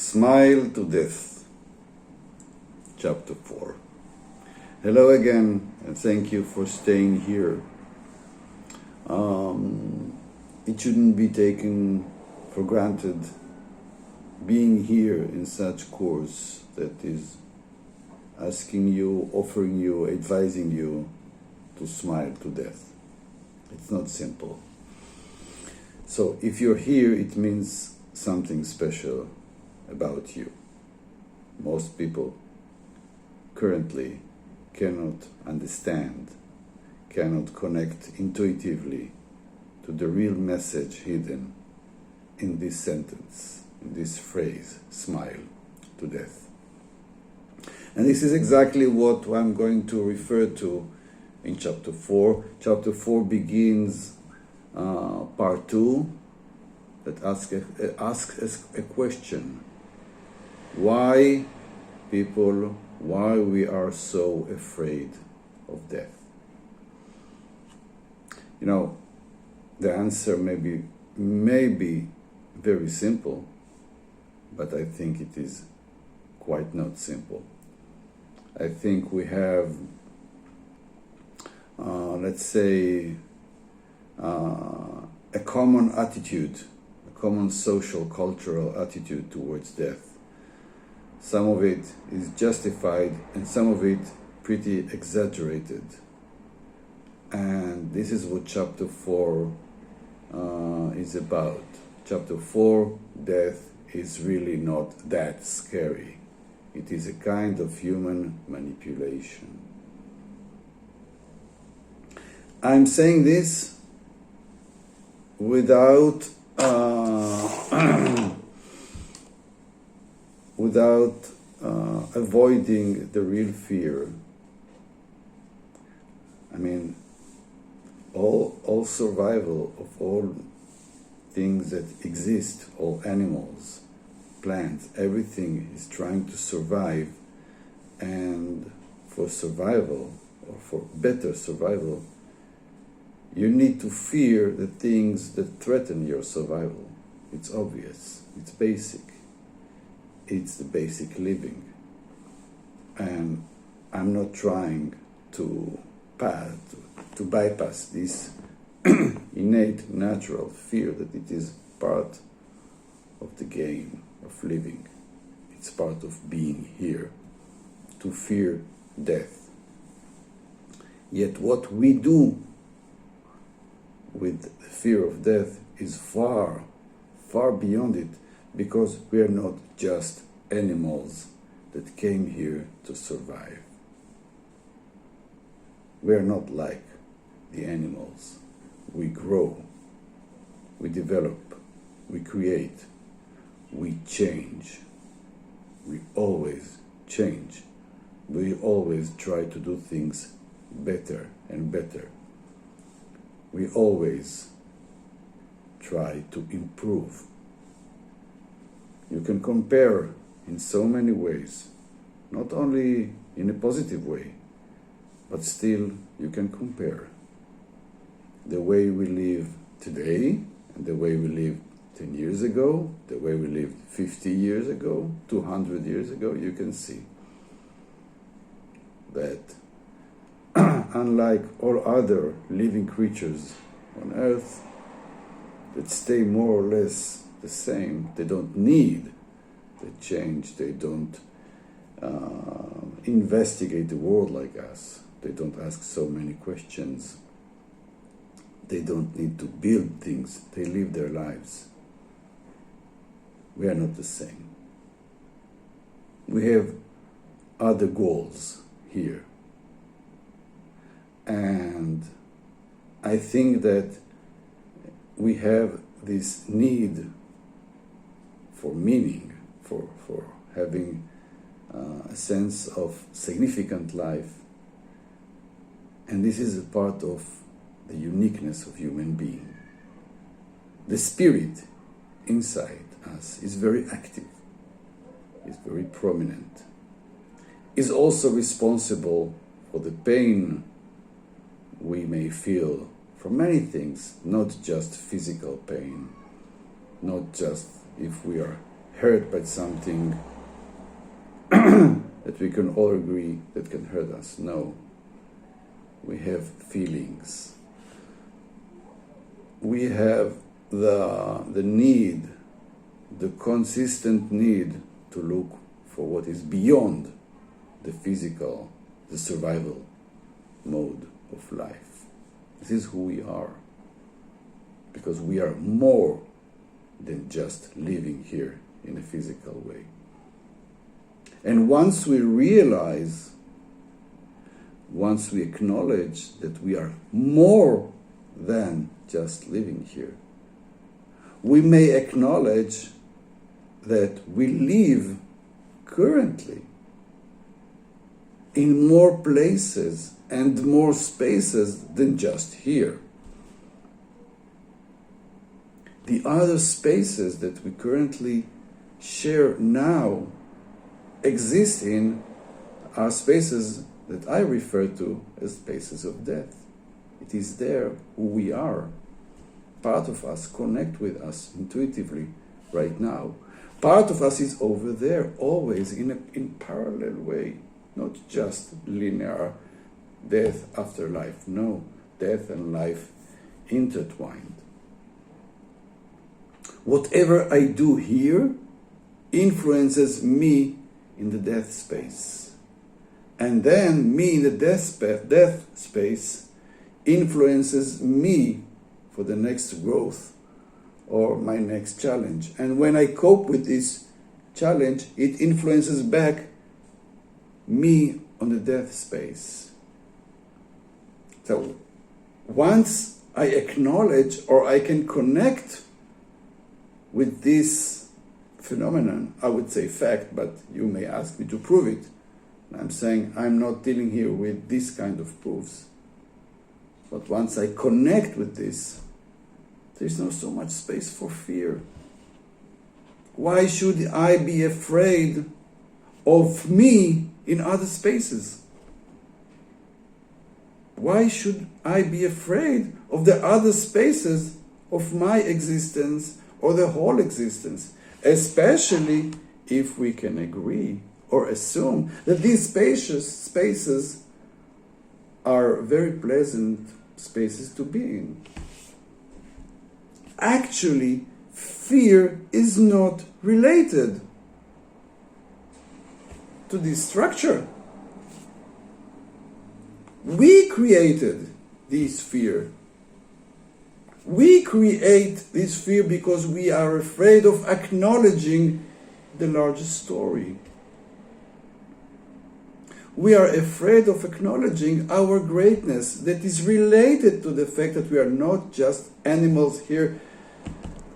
Smile to Death, Chapter 4. Hello again, and thank you for staying here. It shouldn't be taken for granted being here in such course that is asking you, offering you, advising you to smile to death. It's not simple. So if you're here, it means something special about you. Most people currently cannot understand, cannot connect intuitively to the real message hidden in this sentence, in this phrase, smile to death. And this is exactly what I'm going to refer to in Chapter 4. Chapter 4 begins part 2 that asks a question. Why we are so afraid of death? You know, the answer may be very simple, but I think it is quite not simple. I think we have, let's say, a common attitude, a common social, cultural attitude towards death. Some of it is justified and some of it pretty exaggerated. And this is what Chapter 4 is about. Chapter 4, death is really not that scary. It is a kind of human manipulation. I'm saying this without avoiding the real fear. I mean, all survival of all things that exist, all animals, plants, everything is trying to survive, and for survival, or for better survival, you need to fear the things that threaten your survival. It's obvious, it's basic. It's the basic living. And I'm not trying to bypass this innate, natural fear that it is part of the game of living. It's part of being here, to fear death. Yet what we do with the fear of death is far, far beyond it, because we are not just animals that came here to survive. We are not like the animals. We grow, we develop, we create, we change. We always change. We always try to do things better and better. We always try to improve. You can compare in so many ways, not only in a positive way, but still you can compare the way we live today and the way we lived 10 years ago, the way we lived 50 years ago, 200 years ago. You can see that unlike all other living creatures on Earth that stay more or less the same, they don't need the change, they don't investigate the world like us, they don't ask so many questions, they don't need to build things, they live their lives. We are not the same. We have other goals here. And I think that we have this need for meaning, for having a sense of significant life. And this is a part of the uniqueness of human being. The spirit inside us is very active, is very prominent, is also responsible for the pain we may feel from many things, not just physical pain, not just if we are hurt by something that we can all agree that can hurt us. No. We have feelings. We have the need, the consistent need to look for what is beyond the physical, the survival mode of life. This is who we are. Because we are more than just living here in a physical way. And once we realize, once we acknowledge that we are more than just living here, we may acknowledge that we live currently in more places and more spaces than just here. The other spaces that we currently share now exist in are spaces that I refer to as spaces of death. It is there who we are. Part of us connect with us intuitively right now. Part of us is over there, always in parallel way, not just linear death after life. No, death and life intertwined. Whatever I do here influences me in the death space. And then me in the death space influences me for the next growth or my next challenge. And when I cope with this challenge, it influences back me on the death space. So once I acknowledge or I can connect with this phenomenon, I would say fact, but you may ask me to prove it. I'm saying I'm not dealing here with this kind of proofs. But once I connect with this, there's not so much space for fear. Why should I be afraid of me in other spaces? Why should I be afraid of the other spaces of my existence or the whole existence? Especially if we can agree or assume that these spaces are very pleasant spaces to be in. Actually, fear is not related to this structure. We created this fear. We create this fear because we are afraid of acknowledging the larger story. We are afraid of acknowledging our greatness that is related to the fact that we are not just animals here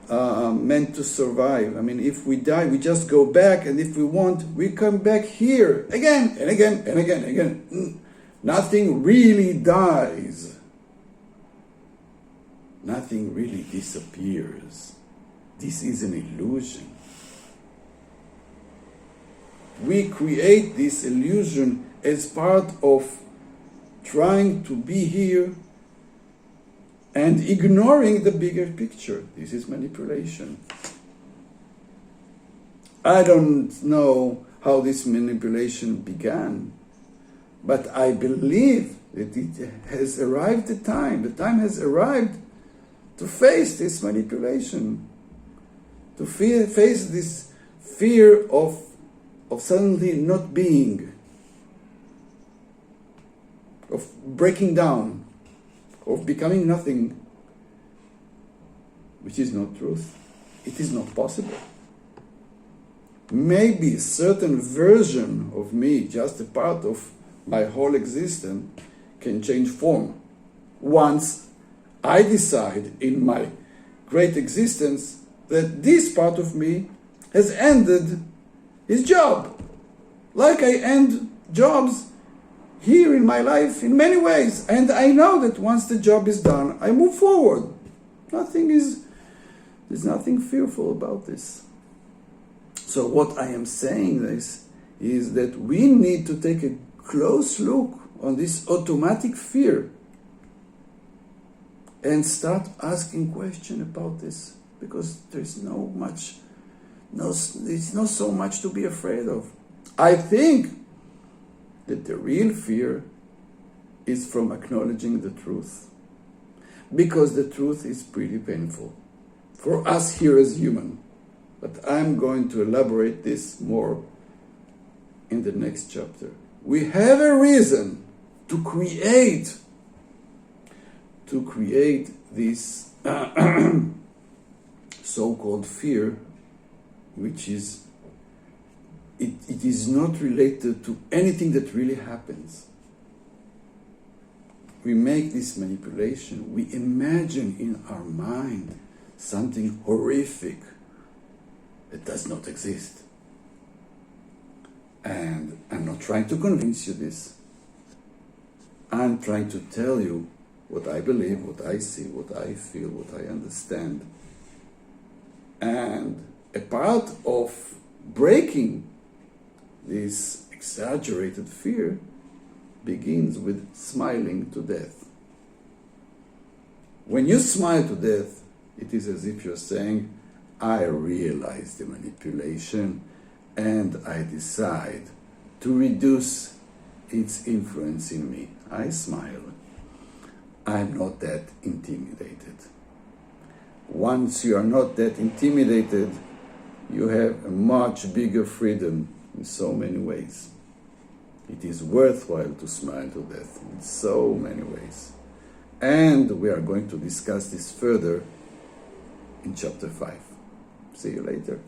meant to survive. I mean, if we die, we just go back, and if we want, we come back here again and again and again and again. Nothing really dies. Nothing really disappears. This is an illusion. We create this illusion as part of trying to be here and ignoring the bigger picture. This is manipulation. I don't know how this manipulation began, but I believe that it has arrived the time. The time has arrived to face this manipulation, to face this fear of suddenly not being, of breaking down, of becoming nothing, which is not truth. It is not possible. Maybe a certain version of me, just a part of my whole existence, can change form once I decide in my great existence that this part of me has ended his job. Like I end jobs here in my life in many ways. And I know that once the job is done, I move forward. There's nothing fearful about this. So what I am saying is that we need to take a close look on this automatic fear and start asking questions about this, because there's no No, it's not so much to be afraid of. I think that the real fear is from acknowledging the truth. Because the truth is pretty painful for us here as human. But I'm going to elaborate this more in the next chapter. We have a reason to create this so-called fear, which is it is not related to anything that really happens. We make this manipulation, we imagine in our mind something horrific that does not exist. And I'm not trying to convince you this. I'm trying to tell you what I believe, what I see, what I feel, what I understand. And a part of breaking this exaggerated fear begins with smiling to death. When you smile to death, it is as if you're saying, I realize the manipulation and I decide to reduce its influence in me. I smile. I'm not that intimidated. Once you are not that intimidated, you have a much bigger freedom in so many ways. It is worthwhile to smile to death in so many ways. And we are going to discuss this further in chapter 5. See you later.